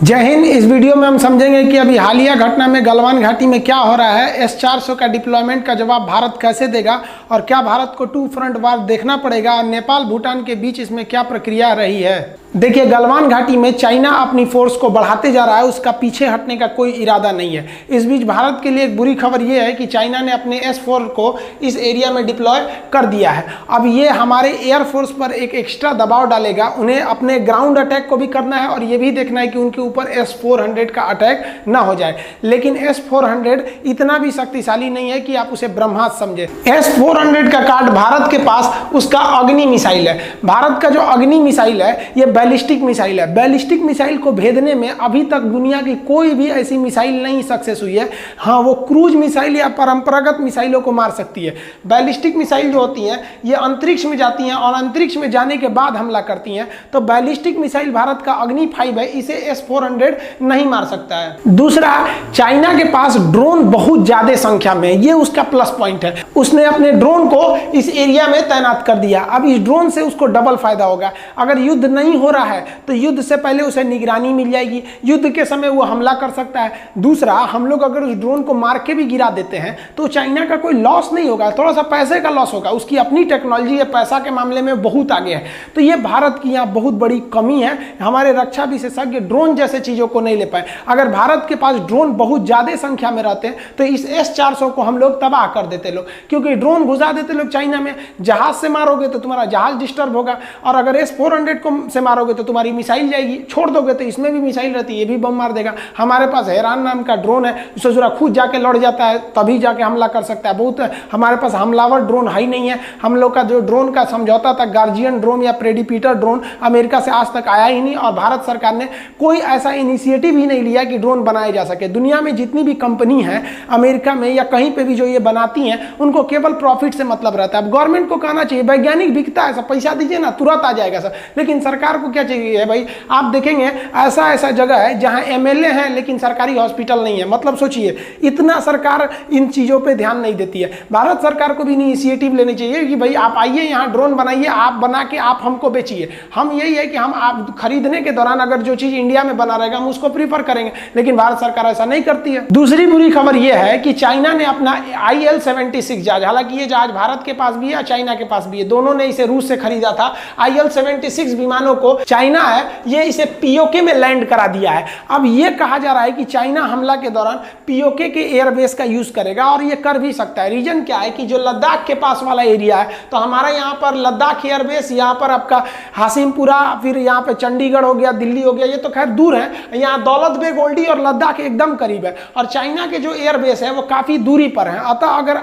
जय हिंद। इस वीडियो में हम समझेंगे कि अभी हालिया घटना में गलवान घाटी में क्या हो रहा है, S-400 का डिप्लॉयमेंट का जवाब भारत कैसे देगा और क्या भारत को टू फ्रंट वार देखना पड़ेगा और नेपाल भूटान के बीच इसमें क्या प्रक्रिया रही है। देखिए, गलवान घाटी में चाइना अपनी फोर्स को बढ़ाते जा रहा है, उसका पीछे हटने का कोई इरादा नहीं है। इस बीच भारत के लिए एक बुरी खबर यह है कि चाइना ने अपने S-4 को इस एरिया में डिप्लॉय कर दिया है। अब ये हमारे एयरफोर्स पर एक एक्स्ट्रा दबाव डालेगा, उन्हें अपने ग्राउंड अटैक को भी करना है और ये भी देखना है कि उनके ऊपर S-400 का अटैक ना हो जाए। लेकिन S-400 इतना भी शक्तिशाली नहीं है कि आप उसे ब्रह्मास्त्र समझे। S-400 का कार्ड भारत के पास उसका अग्नि मिसाइल है। भारत का जो अग्नि मिसाइल है ये बैलिस्टिक मिसाइल है। बैलिस्टिक मिसाइल को भेदने में अभी तक दुनिया की कोई भी ऐसी मिसाइल नहीं सक्सेस हुई है। हाँ, वो क्रूज मिसाइल या परंपरागत मिसाइलों को मार सकती है। बैलिस्टिक मिसाइल जो होती हैं ये अंतरिक्ष में जाती हैं और अंतरिक्ष में जाने के बाद हमला करती हैं। तो बैलिस्टिक मिसाइल भारत का अग्नि 5 है, इसे S-400 नहीं मार सकता है। दूसरा, चाइना के पास ड्रोन बहुत ज्यादा संख्या में, ये उसका प्लस पॉइंट है। उसने अपने ड्रोन को इस एरिया में तैनात कर दिया। अब इस ड्रोन से उसको डबल फायदा होगा। अगर युद्ध नहीं हो रहा है तो युद्ध से पहले उसे निगरानी मिल जाएगी, युद्ध के समय वो हमला कर सकता है। दूसरा, हम लोग अगर उस ड्रोन को मार के भी गिरा देते हैं तो चाइना का कोई लॉस नहीं होगा, थोड़ा सा पैसे का लॉस होगा। उसकी अपनी टेक्नोलॉजी है, पैसा के मामले में बहुत आगे है। तो ये भारत की यहाँ बहुत बड़ी कमी है। हमारे रक्षा विशेषज्ञ ड्रोन जैसे चीजों को नहीं ले पाए। अगर भारत के पास ड्रोन बहुत ज्यादा संख्या में रहते तो इस S-400 को हम लोग तबाह कर देते लोग, क्योंकि ड्रोन घुसा देते लोग चाइना में। जहाज से मारोगे तो तुम्हारा जहाज डिस्टर्ब होगा, और अगर S-400 को से मारोगे तो तुम्हारी मिसाइल जाएगी। छोड़ दोगे तो इसमें भी मिसाइल रहती है, ये भी बम मार देगा। हमारे पास हैरान नाम का ड्रोन है, उससे जरा खुद जाके लड़ जाता है, तभी जाके हमला कर सकता है। बहुत हमारे पास हमलावर ड्रोन है ही नहीं है। हम लोग का जो ड्रोन का समझौता था, गार्जियन ड्रोन या प्रेडिपीटर ड्रोन, अमेरिका से आज तक आया ही नहीं, और भारत सरकार ने कोई ऐसा इनिशिएटिव ही नहीं लिया कि ड्रोन बनाए जा सके। दुनिया में जितनी भी कंपनी है, अमेरिका में या कहीं पे भी जो ये बनाती हैं, उनको केवल प्रॉफिट से मतलब रहता है। अब गवर्नमेंट को कहना चाहिए, वैज्ञानिक बिकता है, सब पैसा दीजिए ना, तुरंत आ जाएगा सर। लेकिन सरकार को क्या चाहिए भाई? आप देखेंगे ऐसा जगह है जहां MLA हैं लेकिन सरकारी हॉस्पिटल नहीं है। मतलब सोचिए, इतना सरकार इन चीजों पे ध्यान नहीं देती है। भारत सरकार को भी इनिशिएटिव लेनी चाहिए कि भाई आप आइए, यहाँ ड्रोन बनाइए, आप बना के आप हमको बेचिए। हम यही है कि हम आप खरीदने के दौरान अगर जो चीज इंडिया में बना रहेगा हम उसको प्रीफर करेंगे, लेकिन भारत सरकार ऐसा नहीं करती है। दूसरी बुरी खबर यह है कि चाइना ने अपना IL-76 जहाज, हालांकि ये जहाज भारत के पास भी है, चाइना के पास भी है, दोनों ने इसे रूस से खरीदा था। IL-76 विमानों को चाइना है ये इसे POK में लैंड करा दिया है। अब ये कहा जा रहा है कि चाइना हमला के दौरान POK के एयरबेस का यूज करेगा, और ये कर भी सकता है। रीजन क्या है कि जो लद्दाख के पास वाला एरिया है, तो हमारा यहाँ पर लद्दाख एयरबेस, यहाँ पर आपका हासिमपुरा, फिर यहाँ पे चंडीगढ़ हो गया, दिल्ली हो गया, ये तो खैर दूर है। यहाँ दौलत बेग ओल्डी और लद्दाख एकदम करीब है, और चाइना के जो एयरबेस है वो काफी दूरी पर है। अतः अगर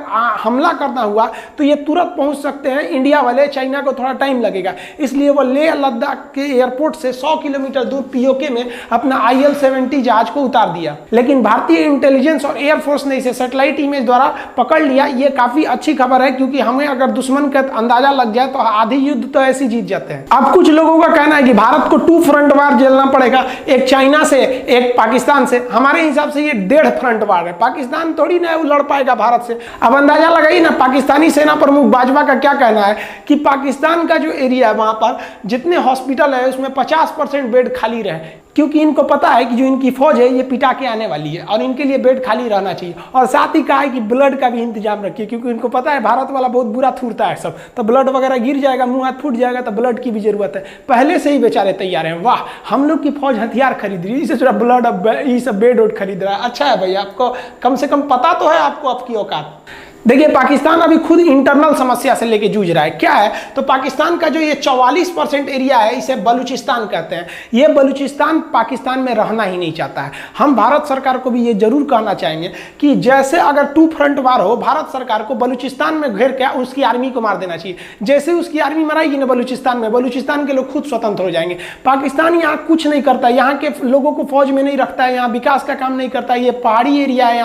हमला करना हुआ तो ये तुरंत पहुंच सकते हैं इंडिया वाले, चाइना को थोड़ा टाइम लगेगा। इसलिए वो लेह लद्दाख के एयरपोर्ट से 100 किलोमीटर दूर POK में अपना IL-70 जहाज को उतार दिया। लेकिन भारतीय इंटेलिजेंस और एयरफोर्स ने इसे सैटेलाइट इमेज द्वारा पकड़ लिया। ये काफी अच्छी खबर है, क्योंकि हमें अगर दुश्मन का अंदाजा लग जाए तो आधी युद्ध तो ऐसे जीत जाते हैं। अब कुछ लोगों का कहना है कि भारत को टू फ्रंट वार झेलना पड़ेगा, एक चाइना से, एक पाकिस्तान से। हमारे हिसाब से ये 1.5 फ्रंट वार है। पाकिस्तान थोड़ी ना लड़ पाएगा भारत से। अब अंदाजा लगाइए ना, पाकिस्तानी सेना प्रमुख बाजवा का क्या कहना है कि पाकिस्तान का जो एरिया है वहां पर जितने हॉस्पिटल है उसमें 50% बेड खाली रहे, क्योंकि इनको पता है कि जो इनकी फौज है ये पिटा के आने वाली है और इनके लिए बेड खाली रहना चाहिए। और साथ ही कहा है कि ब्लड का भी इंतजाम रखिए, क्योंकि इनको पता है भारत वाला बहुत बुरा थूरता है सब, तो ब्लड वगैरह गिर जाएगा, मुंह हाथ फूट जाएगा, तो ब्लड की भी जरूरत है। पहले से ही बेचारे तैयार हैं। वाह, हम लोग की फौज हथियार खरीद रही है, इसे थोड़ा ब्लड, ये सब बेड वोड खरीद रहा है। अच्छा है भाई, आपको कम से कम पता तो है आपको आपकी औकात। देखिए, पाकिस्तान अभी खुद इंटरनल समस्या से लेके जूझ रहा है। क्या है तो पाकिस्तान का जो ये 44% एरिया है इसे बलूचिस्तान कहते हैं। ये बलूचिस्तान पाकिस्तान में रहना ही नहीं चाहता है। हम भारत सरकार को भी ये जरूर कहना चाहेंगे कि जैसे अगर टू फ्रंट वार हो, भारत सरकार को बलूचिस्तान में घेर के उसकी आर्मी को मार देना चाहिए। जैसे उसकी आर्मी मराएगी ना बलूचिस्तान में, बलूचिस्तान के लोग खुद स्वतंत्र हो जाएंगे। पाकिस्तान यहाँ कुछ नहीं करता, यहाँ के लोगों को फौज में नहीं रखता है, यहाँ विकास का काम नहीं करता। ये पहाड़ी एरिया है,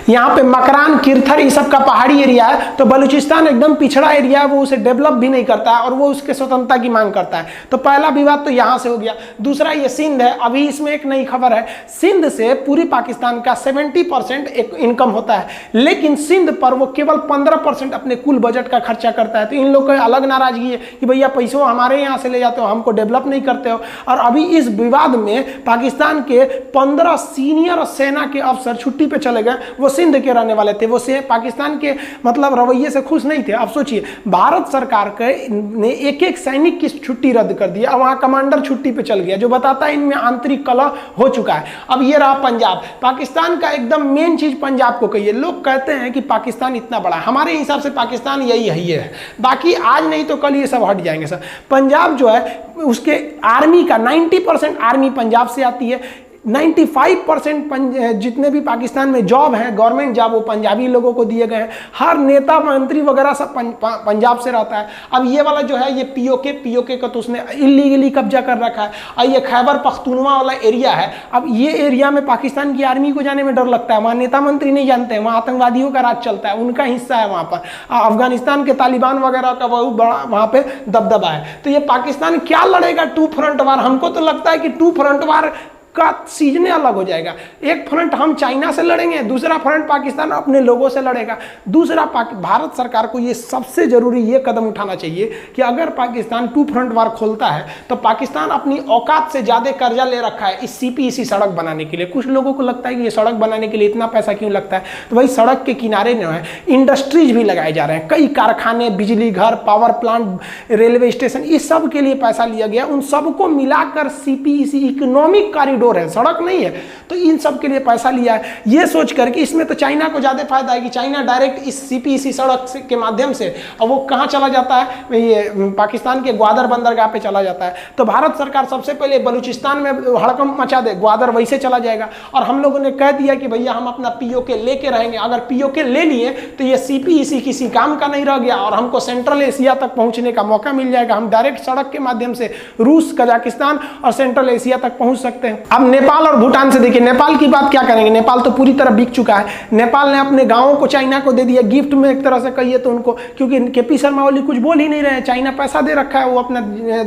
यहाँ पे मकरान, किरथर, ये सब का पहाड़ी एरिया है, तो बलूचिस्तान एकदम पिछड़ा एरिया है, वो उसे डेवलप भी नहीं करता है और वो उसके स्वतंत्रता की मांग करता है। तो पहला विवाद तो यहां से हो गया। दूसरा ये सिंध है, अभी इसमें एक नई खबर है, सिंध से पूरी पाकिस्तान का 70% इनकम होता है, लेकिन सिंध पर वो केवल 15% अपने कुल बजट का खर्चा करता है। तो इन लोग को अलग नाराजगी है कि भैया पैसों हमारे यहाँ से ले जाते हो, हमको डेवलप नहीं करते हो। और अभी इस विवाद में पाकिस्तान के 15 सीनियर सेना के अफसर छुट्टी पे चले गए, वो सिंध के रहने वाले थे, वो से पाकिस्तान के मतलब रवैये से खुश नहीं थे। अब सोचिए, भारत सरकार के ने एक एक सैनिक की छुट्टी रद्द कर दिया, वहां कमांडर छुट्टी पे चल गया, जो बताता है इनमें आंतरिक कलह हो चुका है। अब ये रहा पंजाब, पाकिस्तान का एकदम मेन चीज पंजाब को कहिए। लोग कहते हैं कि पाकिस्तान इतना बड़ा है, हमारे हिसाब से पाकिस्तान यही है, ये है, बाकी आज नहीं तो कल ये सब हट जाएंगे सर। पंजाब जो है उसके आर्मी का 90% आर्मी पंजाब से आती है, 95% जितने भी पाकिस्तान में जॉब हैं, गवर्नमेंट जॉब, वो पंजाबी लोगों को दिए गए हैं। हर नेता मंत्री वगैरह सब पंजाब से रहता है। अब ये वाला जो है ये पीओके का तो उसने इलीगली कब्जा कर रखा है। और ये खैबर पख्तूनवा वाला एरिया है, अब ये एरिया में पाकिस्तान की आर्मी को जाने में डर लगता है, वहाँ नेता मंत्री नहीं जानते हैं, वहाँ आतंकवादियों का राज चलता है, उनका हिस्सा है वहाँ पर। अफगानिस्तान के तालिबान वगैरह का बहुत बड़ा वहाँ पे दबदबा है। तो ये पाकिस्तान क्या लड़ेगा टू फ्रंट वार? हमको तो लगता है कि टू फ्रंट वार का सीजने अलग हो जाएगा। एक फ्रंट हम चाइना से लड़ेंगे, दूसरा फ्रंट पाकिस्तान अपने लोगों से लड़ेगा। दूसरा भारत सरकार को ये सबसे जरूरी ये कदम उठाना चाहिए कि अगर पाकिस्तान टू फ्रंट वार खोलता है तो पाकिस्तान अपनी औकात से ज्यादा कर्जा ले रखा है इस सीपीईसी सड़क बनाने के लिए। कुछ लोगों को लगता है कि ये सड़क बनाने के लिए इतना पैसा क्यों लगता है, तो भाई सड़क के किनारे जो है इंडस्ट्रीज भी लगाए जा रहे हैं, कई कारखाने, बिजली घर, पावर प्लांट, रेलवे स्टेशन, इस सब के लिए पैसा लिया गया। उन सबको मिलाकर सीपीईसी इकोनॉमिक कॉरिडोर है, सड़क नहीं है, तो इन सब के लिए पैसा लिया है। ये सोच कर कि इसमें तो चाइना को ज्यादा फायदा है कि चाइना डायरेक्ट इस सीपीईसी सड़क के माध्यम से, और वो कहां चला जाता है, ये पाकिस्तान के ग्वादर बंदरगाह पे चला जाता है। तो भारत सरकार सबसे पहले बलूचिस्तान में हड़कंप मचा दे, ग्वादर वैसे चला जाएगा। और हम लोगों ने कह दिया कि भैया हम अपना पीओके लेके रहेंगे। अगर पीओके ले लिए तो ये सीपीईसी किसी काम का नहीं रह गया और हमको सेंट्रल एशिया तक पहुंचने का मौका मिल जाएगा। हम डायरेक्ट सड़क के माध्यम से रूस, कजाकिस्तान और सेंट्रल एशिया तक पहुंच सकते हैं। अब नेपाल और भूटान से देखिए, नेपाल की बात क्या करेंगे, नेपाल तो पूरी तरह बिक चुका है। नेपाल ने अपने गांवों को चाइना को दे दिया गिफ्ट में, एक तरह से कहिए तो उनको, क्योंकि केपी शर्मा ओली कुछ बोल ही नहीं रहे हैं, चाइना पैसा दे रखा है, वो अपना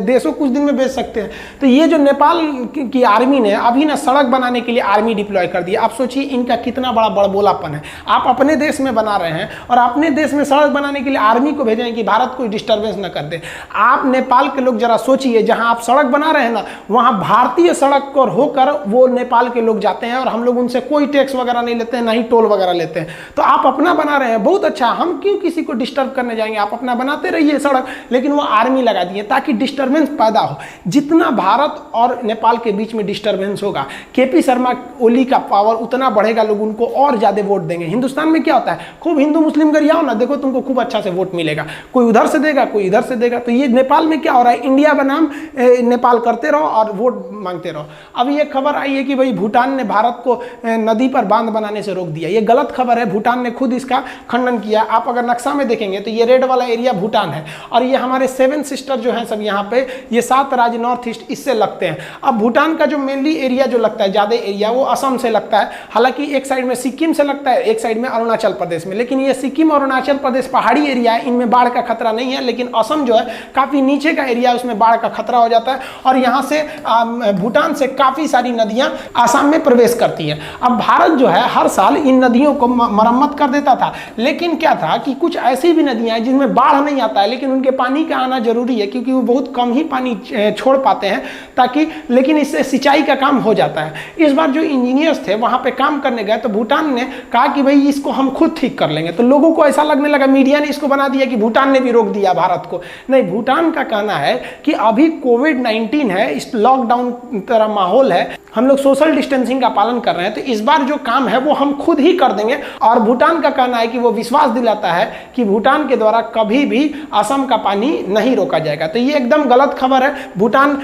देशों कुछ दिन में बेच सकते हैं। तो ये जो नेपाल की आर्मी ने अभी ना सड़क बनाने के लिए आर्मी डिप्लॉय कर दिया। आप सोचिए इनका कितना बड़ा बड़बोलापन है। आप अपने देश में बना रहे हैं और अपने देश में सड़क बनाने के लिए आर्मी को भेजें कि भारत को डिस्टर्बेंस न कर दे। आप नेपाल के लोग जरा सोचिए, जहां आप सड़क बना रहे हैं ना, वहां भारतीय सड़क को होकर वो नेपाल के लोग जाते हैं और हम लोग उनसे कोई टैक्स वगैरह नहीं लेते हैं, ना ही टोल वगैरह लेते हैं। तो आप अपना बना रहे हैं, बहुत अच्छा, हम क्यों किसी को डिस्टर्ब करने जाएंगे, आप अपना बनाते रहिए सड़क, लेकिन वो आर्मी लगा दिए ताकि डिस्टर्बेंस पैदा हो। जितना भारत और नेपाल के बीच में डिस्टर्बेंस होगा, केपी शर्मा ओली का पावर उतना बढ़ेगा, लोग उनको और ज्यादा वोट देंगे। हिंदुस्तान में क्या होता है, खूब हिंदू मुस्लिम गरियाओ ना, देखो तुमको खूब अच्छा से वोट मिलेगा, कोई उधर से देगा, कोई इधर से देगा। तो ये नेपाल में क्या हो रहा है, इंडिया बनाम नेपाल करते रहो और वोट मांगते रहो। अब ये खबर आई है कि भाई भूटान ने भारत को नदी पर बांध बनाने से रोक दिया। ये गलत खबर है, भूटान ने खुद इसका खंडन किया। आप अगर नक्शा में देखेंगे तो ये रेड वाला एरिया भूटान है और ये हमारे 7 सिस्टर जो हैं सब यहाँ पे, ये 7 राज्य नॉर्थ ईस्ट इससे लगते हैं। अब भूटान का जो मेनली एरिया जो लगता है, ज्यादा एरिया, वो असम से लगता है। हालांकि एक साइड में सिक्किम से लगता है, एक साइड में अरुणाचल प्रदेश में, लेकिन ये सिक्किम और अरुणाचल प्रदेश पहाड़ी एरिया है, इनमें बाढ़ का खतरा नहीं है। लेकिन असम जो है काफी नीचे का एरिया है, उसमें बाढ़ का खतरा हो जाता है। और यहाँ से भूटान से काफी सारी नदियां आसाम में प्रवेश करती है। अब भारत जो है हर साल इन नदियों को मरम्मत कर देता था, लेकिन क्या था कि कुछ ऐसी भी नदियां हैं जिनमें बाढ़ नहीं आता है, लेकिन उनके पानी का आना जरूरी है क्योंकि वो बहुत कम ही पानी छोड़ पाते हैं, ताकि, लेकिन इससे सिंचाई का काम हो जाता है। इस बार जो इंजीनियर्स थे वहां पे काम करने गए तो भूटान ने कहा कि भाई इसको हम खुद ठीक कर लेंगे। तो लोगों को ऐसा लगने लगा, मीडिया ने इसको बना दिया कि भूटान ने भी रोक दिया भारत को। नहीं, भूटान का कहना है कि अभी कोविड-19 है, इस लॉकडाउन तरह माहौल है, हम लोग सोशल डिस्टेंसिंग का पालन कर रहे हैं, तो इस बार जो काम है वो हम खुद ही कर देंगे। और भूटान का कहना है कि वो विश्वास दिलाता है कि भूटान के द्वारा कभी भी असम का पानी नहीं रोका जाएगा। तो ये एकदम गलत खबर है। भूटान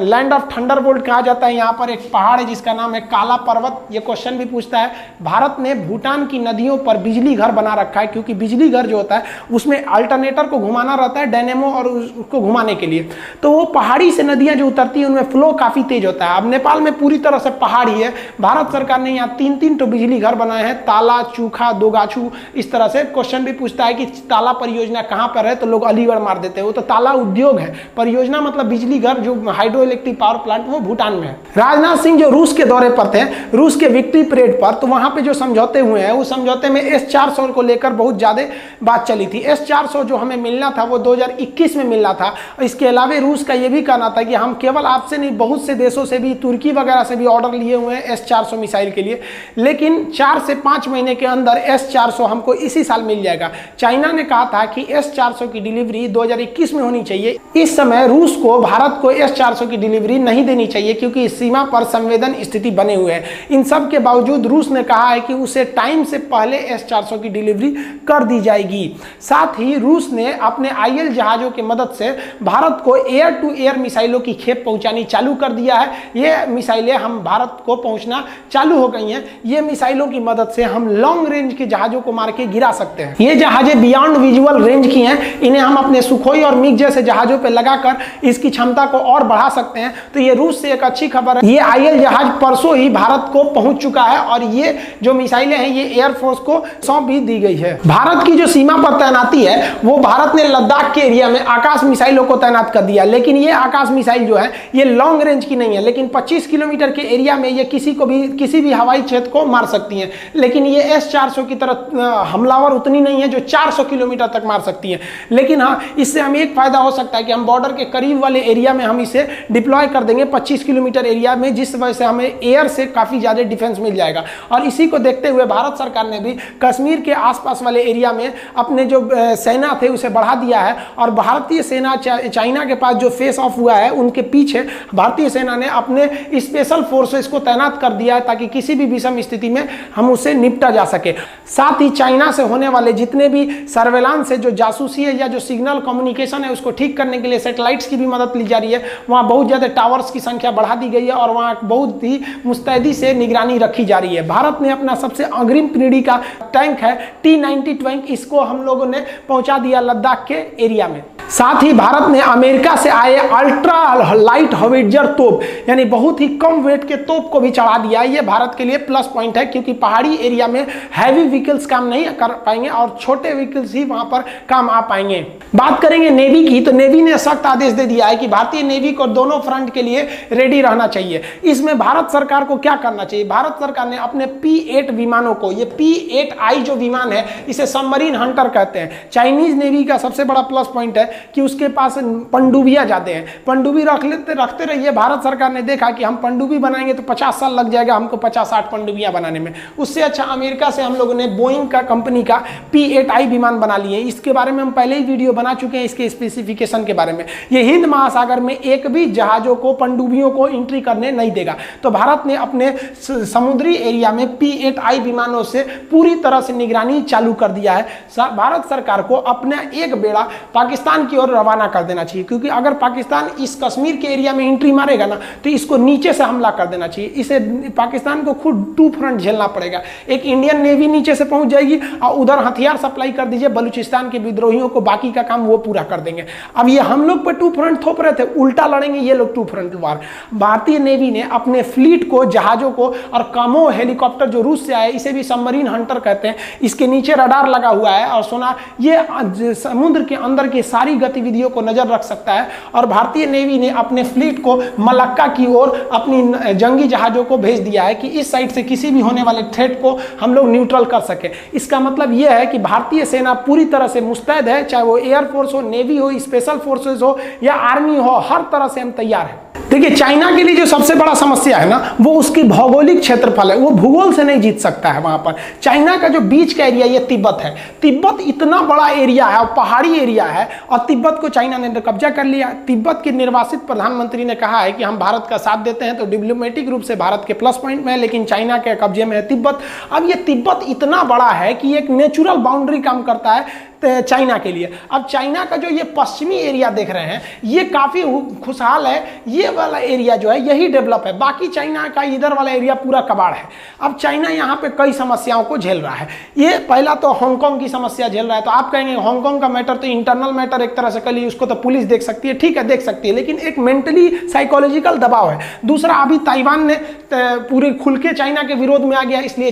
लैंड ऑफ थंडरबोल्ट कहा जाता है। यहाँ पर एक पहाड़ है जिसका नाम है काला पर्वत। ये क्वेश्चन भी पूछता है, भारत ने भूटान की नदियों पर बिजली घर बना रखा है, क्योंकि बिजली घर जो होता है उसमें अल्टरनेटर को घुमाना रहता है, डायनेमो और उसको घुमाने के लिए। तो वो पहाड़ी से नदियां जो उतरती है उनमें फ्लो काफी तेज होता है। अब नेपाल में पूरी तरह से पहाड़ी है। भारत सरकार ने यहाँ 3-3 तो बिजली घर बनाए हैं, ताला, चूखा, दोगाछू। इस तरह से क्वेश्चन भी पूछता है कि ताला परियोजना कहाँ पर है, तो लोग अलीगढ़ मार देते हैं। वो तो ताला उद्योग है, परियोजना मतलब बिजली घर जो हाइड्रो इलेक्ट्रिक पावर प्लांट वो भूटान में है। राजनाथ सिंह जो रूस के दौरे पर थे, रूस के विक्ट्री परेड पर, तो वहां पे जो समझौते हुए हैं, उस समझौते में S-400 को लेकर बहुत ज्यादा बात चली थी। S-400 जो हमें मिलना था वो 2021 में मिलना था। इसके अलावा रूस का ये भी कहना था कि हम केवल आपसे नहीं, बहुत से देशों से भी, तुर्की वगैरह से भी ऑर्डर लिए हुए हैं S-400 मिसाइल के लिए, लेकिन 4 से 5 महीने के अंदर S-400 हमको इसी साल मिल जाएगा। चाइना ने कहा था कि S-400 की डिलीवरी 2021 में होनी चाहिए। इस समय रूस को भारत को S-400 की डिलीवरी नहीं देनी चाहिए, क्योंकि इस सीमा पर संवेदन स्थिति बने हुए हैं। इन सब के बावजूद रूस ने कहा है कि उसे टाइम से पहले S-400 की डिलीवरी कर दी जाएगी। साथ ही रूस ने अपने IL जहाजों की मदद से भारत को एयर टू एयर मिसाइलों की खेप पहुंचानी चालू कर दिया है। ये मिसाइलें हम भारत को पहुंचना चालू हो गई हैं। ये मिसाइलों की मदद से हम लॉन्ग रेंज के जहाजों को मार के गिरा सकते हैं। ये जहाजें बियॉन्ड विजुअल रेंज की हैं, इन्हें हम अपने सुखोई और मिग जैसे जहाजों पर लगाकर इसकी क्षमता को और बढ़ा सकते हैं। तो ये रूस से एक अच्छी खबर है। ये IL जहाज परसों ही भारत को पहुंच चुका है और ये जो मिसाइलें हैं ये एयरफोर्स को सौंप भी दी गई है। भारत की जो सीमा पर तैनाती है वो भारत ने लद्दाख के एरिया में आकाश मिसाइलों को तैनात कर दिया, लेकिन ये आकाश मिसाइल जो है ये लॉन्ग रेंज की नहीं है, लेकिन 25 किलोमीटर के एरिया में ये किसी भी हवाई क्षेत्र को मार सकती हैं। लेकिन ये S-400 की तरह हमलावर उतनी नहीं है जो 400 किलोमीटर तक मार सकती है। लेकिन हाँ, इससे हमें एक फायदा हो सकता है कि हम बॉर्डर के करीब वाले एरिया में हम इसे डिप्लॉय कर देंगे 25 किलोमीटर एरिया में, जिस वजह से हमें एयर से काफी ज्यादा डिफेंस मिल जाएगा। और इसी को देखते हुए भारत सरकार ने भी कश्मीर के आसपास वाले एरिया में अपने जो सेना थे उसे बढ़ा दिया है। और भारतीय सेना चाइना के पास जो फेस ऑफ हुआ है उनके पीछे भारतीय सेना ने अपने स्पेशल फोर्सेस को तैनात कर दिया है, ताकि किसी भी विषम स्थिति में हम उससे निपटा जा सके। साथ ही चाइना से होने वाले जितने भी सर्वेलांस से जो जासूसी है या जो सिग्नल कम्युनिकेशन है उसको ठीक करने के लिए सैटेलाइट्स की भी मदद ली जा रही है। वहाँ बहुत ज्यादा टावर्स की संख्या बढ़ा दी गई है और वहाँ बहुत ही मुस्तैदी से निगरानी रखी जा रही है। भारत ने अपना सबसे अग्रिम पीढ़ी का टैंक है T-90 टैंक, इसको हम लोगों ने पहुंचा दिया लद्दाख के एरिया में। साथ ही भारत ने अमेरिका से आए अल्ट्रा लाइट हवेटजर तोप, यानी बहुत ही कम वेट के तोप को भी चढ़ा दिया। ये भारत के लिए प्लस पॉइंट है, क्योंकि पहाड़ी एरिया में हैवी व्हीकल्स काम नहीं कर पाएंगे और छोटे व्हीकल्स ही वहां पर काम आ पाएंगे। बात करेंगे नेवी की, तो नेवी ने सख्त आदेश दे दिया है कि भारतीय नेवी को दोनों फ्रंट के लिए रेडी रहना चाहिए। इसमें भारत सरकार को क्या करना चाहिए? भारत सरकार ने अपने P-8 विमानों को, ये P-8I जो विमान है इसे सबमरीन हंटर कहते हैं। चाइनीज नेवी का सबसे बड़ा प्लस पॉइंट है कि उसके पास पनडुब्बियां जाते हैं। पनडुब्बी रखते रहिए। भारत सरकार ने देखा कि हम पनडुब्बी बनाएंगे तो 50 साल लग जाएगा हमको 50-60 पनडुब्बियां बनाने में। उससे अच्छा अमेरिका से हम लोगों ने बोइंग का कंपनी का P-8I विमान बना लिए। इसके बारे में हम पहले ही वीडियो बना चुके हैं, इसके स्पेसिफिकेशन के बारे में। ये हिंद महासागर में एक भी जहाजों को, पनडुब्बियों को एंट्री करने नहीं देगा। तो भारत ने अपने समुद्री एरिया में P-8I विमानों से पूरी तरह से निगरानी चालू कर दिया है। भारत सरकार को अपना एक बेड़ा पाकिस्तान की ओर रवाना कर देना चाहिए, क्योंकि अगर पाकिस्तान इस कश्मीर के एरिया में एंट्री मारेगा ना तो इसको नीचे से हमला कर देना चाहिए। इसे पाकिस्तान को खुद 2 फ्रंट झेलना पड़ेगा। एक इंडियन नेवी नीचे से पहुंच जाएगी और उधर हथियार सप्लाई कर दीजिए बलूचिस्तान के विद्रोहियों को, बाकी का काम वो पूरा कर देंगे। अब ये हम लोग पे 2 फ्रंट थोप रहे थे, उल्टा लड़ेंगे ये लोग 2 फ्रंट वार। भारतीय नेवी ने अपने फ्लीट को, जहाजों को और कामो हेलीकॉप्टर जो रूस से आए, इसे भी सबमरीन हंटर कहते हैं, इसके नीचे रडार लगा हुआ है और सोना ये समुद्र के अंदर की सारी गतिविधियों को नजर रख सकता है। और भारतीय नेवी ने अपने फ्लीट को मलक्का की ओर अपनी जंगी जहाजों को भेज दिया है कि इस साइड से किसी भी होने वाले थ्रेट को हम लोग न्यूट्रल कर सके। इसका मतलब यह है कि भारतीय सेना पूरी तरह से मुस्तैद है, चाहे वो एयरफोर्स हो, नेवी हो, स्पेशल फोर्सेस हो या आर्मी हो, हर तरह से हम तैयार हैं। देखिए, चाइना के लिए जो सबसे बड़ा समस्या है ना वो उसकी भौगोलिक क्षेत्रफल है। वो भूगोल से नहीं जीत सकता है। वहां पर चाइना का जो बीच का एरिया ये तिब्बत है। तिब्बत इतना बड़ा एरिया है और पहाड़ी एरिया है और तिब्बत को चाइना ने कब्जा कर लिया। तिब्बत के निर्वासित प्रधानमंत्री ने कहा है कि हम भारत का साथ देते हैं, तो डिप्लोमेटिक रूप से भारत के प्लस पॉइंट में है, लेकिन चाइना के कब्जे में है तिब्बत। अब ये तिब्बत इतना बड़ा है कि एक नेचुरल बाउंड्री काम करता है चाइना के लिए। अब चाइना का जो ये पश्चिमी एरिया देख रहे हैं ये काफ़ी खुशहाल है, ये वाला एरिया जो है यही डेवलप है, बाकी चाइना का इधर वाला एरिया पूरा कबाड़ है। अब चाइना यहाँ पे कई समस्याओं को झेल रहा है। ये पहला तो हांगकांग की समस्या झेल रहा है। तो आप कहेंगे हांगकांग का मैटर तो इंटरनल मैटर एक तरह से कल उसको तो पुलिस देख सकती है, ठीक है देख सकती है, लेकिन एक मेंटली साइकोलॉजिकल दबाव है। दूसरा, अभी ताइवान ने पूरे खुल के चाइना के विरोध में आ गया, इसलिए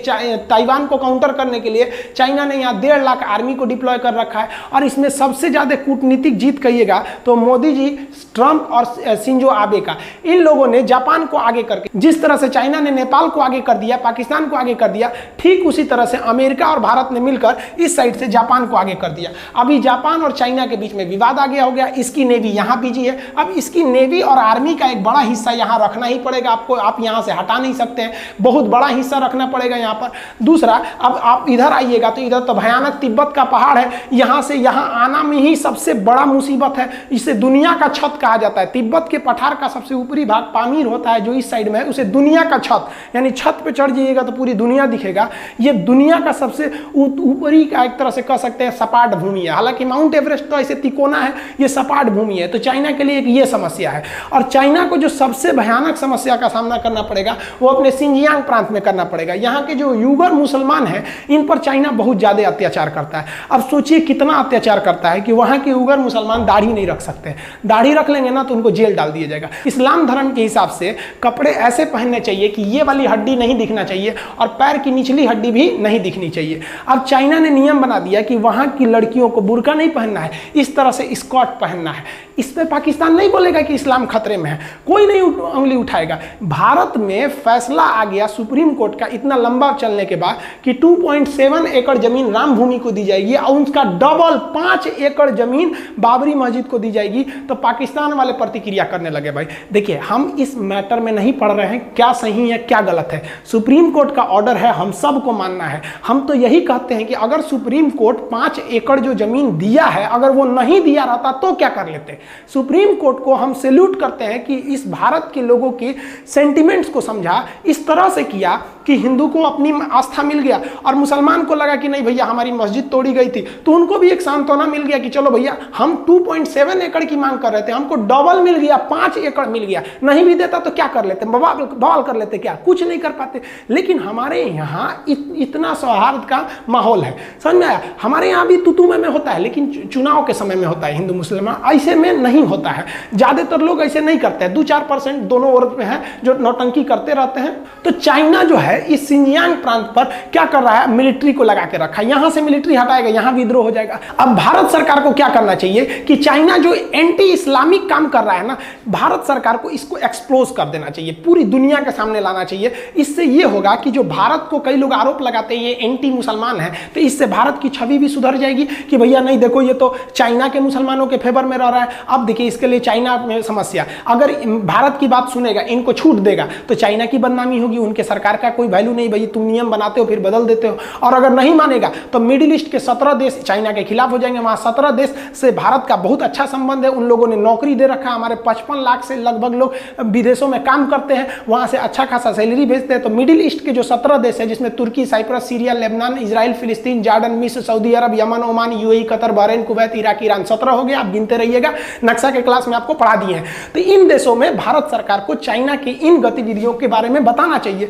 ताइवान को काउंटर करने के लिए चाइना ने यहाँ 1.5 लाख आर्मी को डिप्लॉय कर रखा है। और इसमें सबसे ज्यादा कूटनीतिक जीत कहिएगा तो मोदी जी, ट्रंप और शिंजो आबे का। इन लोगों ने जापान को आगे करके, जिस तरह से चाइना ने नेपाल को आगे कर दिया, पाकिस्तान को आगे कर दिया, ठीक उसी तरह से अमेरिका और भारत ने मिलकर इस साइड से जापान को आगे कर दिया। अभी जापान और चाइना के बीच में विवाद आ गया हो गया। इसकी नेवी यहाँ बिजी है। अब इसकी नेवी और आर्मी का एक बड़ा हिस्सा यहाँ रखना ही पड़ेगा आपको, आप यहाँ से हटा नहीं सकते हैं, बहुत बड़ा हिस्सा रखना पड़ेगा यहाँ पर। दूसरा, अब आप इधर आइएगा तो इधर तो भयानक तिब्बत का पहाड़ है, यहाँ से यहाँ आना में ही सबसे बड़ा मुसीबत है। इसे दुनिया का छत कहा जाता है। तिब्बत के पठार का सबसे ऊपरी भाग पामीर होता है जो इस साइड में है, उसे दुनिया का छत, यानी छत पे चढ़ जाइएगा तो पूरी दुनिया दिखेगा। ये दुनिया का सबसे ऊपरी का एक तरह से कह सकते हैं सपाट भूमि है। हालांकि माउंट एवरेस्ट तो ऐसे तिकोना है, ये सपाट भूमि है। तो चाइना के लिए एक ये समस्या है। और चाइना को जो सबसे भयानक समस्या का सामना करना पड़ेगा वो अपने सिंजियांग प्रांत में करना पड़ेगा। यहाँ के जो यूगर मुसलमान हैं इन पर चाइना बहुत ज्यादा अत्याचार करता है। अब सोचिए कितना अत्याचार करता है कि वहाँ के यूगर मुसलमान दाढ़ी नहीं रख सकते। दाढ़ी रख लेंगे ना तो उनको जेल डाल दिया जाएगा। इस्लाम धर्म के हिसाब से कपड़े ऐसे पहनने चाहिए कि ये वाली हड्डी नहीं दिखना चाहिए और पैर की निचली हड्डी भी नहीं दिखनी चाहिए। अब चाइना ने नियम बना दिया कि वहाँ की लड़कियों को बुर्का नहीं पहनना है, इस तरह से स्कर्ट पहनना है। इस पे पाकिस्तान नहीं बोलेगा कि इस्लाम खतरे में है, कोई नहीं उंगली उठाएगा। भारत में फैसला आ गया सुप्रीम कोर्ट का इतना लंबा चलने के बाद कि 2.7 एकड़ जमीन राम भूमि को दी जाएगी और उसका डबल 5 एकड़ जमीन बाबरी मस्जिद को दी जाएगी। तो पाकिस्तान वाले प्रतिक्रिया करने लगे। भाई देखिए, हम इस मैटर में नहीं पढ़ रहे हैं क्या सही है क्या गलत है। सुप्रीम कोर्ट का ऑर्डर है, हम सबको मानना है। हम तो यही कहते हैं कि अगर सुप्रीम कोर्ट 5 एकड़ जो जमीन दिया है, अगर वो नहीं दिया रहता तो क्या कर लेते। सुप्रीम कोर्ट को हम सैल्यूट करते हैं कि इस भारत के लोगों की सेंटिमेंट्स को समझा, इस तरह से किया कि हिंदू को अपनी आस्था मिल गया और मुसलमान को लगा कि नहीं भैया हमारी मस्जिद तोड़ी गई थी, तो उनको भी एक सांत्वना मिल गया कि चलो भैया हम 2.7 एकड़ की मांग कर रहे थे, हमको डबल मिल गया, 5 एकड़ मिल गया। नहीं भी देता तो क्या कर लेते, बवाल कर लेते, क्या कुछ नहीं कर पाते। लेकिन हमारे यहाँ इतना सौहार्द का माहौल है, समझ में आया। हमारे यहाँ भी तुतु में होता है, लेकिन चुनाव के समय में होता है हिंदू मुसलमान, ऐसे में नहीं होता है। ज्यादातर लोग ऐसे नहीं करते हैं, 2-4% दोनों ओर में है जो नौटंकी करते रहते हैं। तो चाइना जो है इस सिंजियांग प्रांत पर क्या कर रहा है, मिलिट्री को लगा के रखा है। यहां से मिलिट्री हटाएगा, यहां विद्रोह हो जाएगा। अब भारत सरकार को क्या करना चाहिए कि चाइना जो एंटी इस्लामिक काम कर रहा है ना, भारत सरकार को इसको एक्सपोज कर देना चाहिए, पूरी दुनिया के सामने लाना चाहिए। इससे ये होगा कि जो भारत को कई लोग आरोप लगाते हैं ये एंटी मुसलमान है, तो इससे भारत की छवि भी सुधर जाएगी कि भैया नहीं देखो ये तो चाइना के मुसलमानों के फेवर में रह रहा है। अब देखिए इसके लिए चाइना में समस्या, अगर भारत की बात सुनेगा, इनको छूट देगा तो चाइना की बदनामी होगी, उनके सरकार का कोई वैल्यू नहीं। भाई तुम नियम बनाते हो फिर बदल देते हो। और अगर नहीं मानेगा तो मिडिल ईस्ट के 17 देश चाइना के खिलाफ हो जाएंगे। वहां 17 देश से भारत का बहुत अच्छा संबंध है, उन लोगों ने नौकरी दे रखा है। हमारे 55 लाख से लगभग लोग विदेशों में काम करते हैं, वहां से अच्छा खासा सैलरी भेजते हैं। तो मिडिल ईस्ट के जो 17 देश है, जिसमें Turkey, Cyprus, Syria, Lebanon, Israel, फिलिस्तीन, जॉर्डन, मिस्र, Saudi Arab, Yemen, Oman, UAE, Qatar, Bahrain, Kuwait, Iraq, Iran, 17 हो गए। आप गिनते रहिएगा, नक्शा के क्लास में आपको पढ़ा दिए हैं। तो इन देशों में भारत सरकार को चाइना की इन गतिविधियों के बारे में बताना चाहिए।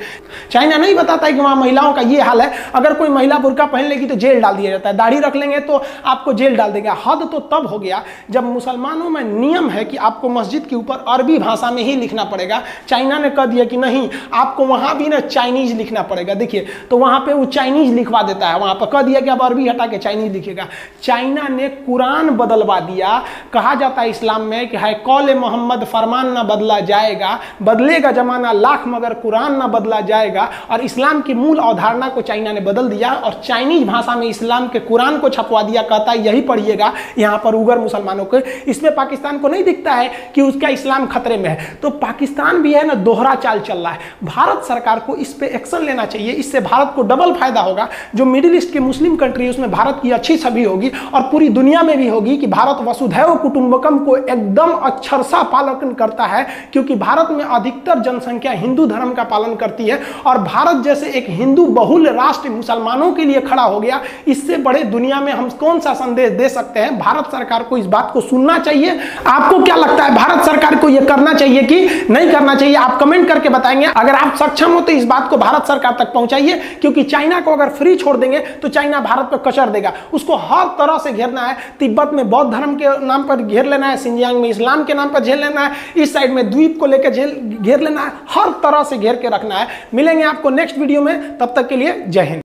चाइना नहीं बताता है कि वहां महिलाओं का ये हाल है, अगर कोई महिला बुर्का पहन लेगी तो जेल डाल दिया जाता है, दाढ़ी रख लेंगे तो आपको जेल डाल देगा। हद तो तब हो गया जब मुसलमानों में नियम है कि आपको मस्जिद के ऊपर अरबी भाषा में ही लिखना पड़ेगा। चाइना ने कह दिया कि नहीं, आपको वहां भी ना चाइनीज लिखना पड़ेगा। देखिए तो वहां पे वो चाइनीज लिखवा देता है, वहां पर कह दिया कि अब अरबी हटा के चाइनीज लिखेगा। चाइना ने कुरान बदलवा दिया। कहा जाता है इस्लाम में कि है कौल मोहम्मद फरमान ना बदला जाएगा, बदलेगा जमाना लाख मगर कुरान ना बदला जाएगा। और इस्लाम की मूल अवधारणा को चाइना ने बदल दिया और चाइनीज भाषा में इस्लाम के कुरान को छपवा दिया। कहता है यही पढ़िएगा यहाँ पर उगर मुसलमानों को। इसमें पाकिस्तान को नहीं दिखता है कि उसका इस्लाम खतरे में है। तो पाकिस्तान भी है ना दोहरा चाल चल रहा है। भारत सरकार को इस पे एक्शन लेना चाहिए, इससे भारत को डबल फायदा होगा। जो मिडिल ईस्ट के मुस्लिम कंट्री है उसमें भारत की अच्छी छवि होगी और पूरी दुनिया में भी होगी कि भारत वसुधैव कुटुंबकम को एकदम अक्षरशः पालन करता है, क्योंकि भारत में अधिकतर जनसंख्या हिंदू धर्म का पालन करती है और और भारत जैसे एक हिंदू बहुल राष्ट्र मुसलमानों के लिए खड़ा हो गया, इससे बड़े दुनिया में हम कौन सा संदेश दे सकते हैं? भारत सरकार को इस बात को सुनना चाहिए। आपको क्या लगता है, भारत सरकार को यह करना चाहिए कि नहीं करना चाहिए? आप कमेंट करके बताएंगे। अगर आप सक्षम हो तो इस बात को भारत सरकार तक पहुंचाइए, क्योंकि चाइना को अगर फ्री छोड़ देंगे तो चाइना भारत पर कचर देगा। उसको हर तरह से घेरना है। तिब्बत में बौद्ध धर्म के नाम पर घेर लेना है, सिंजियांग में इस्लाम के नाम पर घेर लेना है, इस साइड में द्वीप को लेकर घेर लेना है, हर तरह से घेर के रखना है। मिलेंगे आपको नेक्स्ट वीडियो में, तब तक के लिए जय हिंद।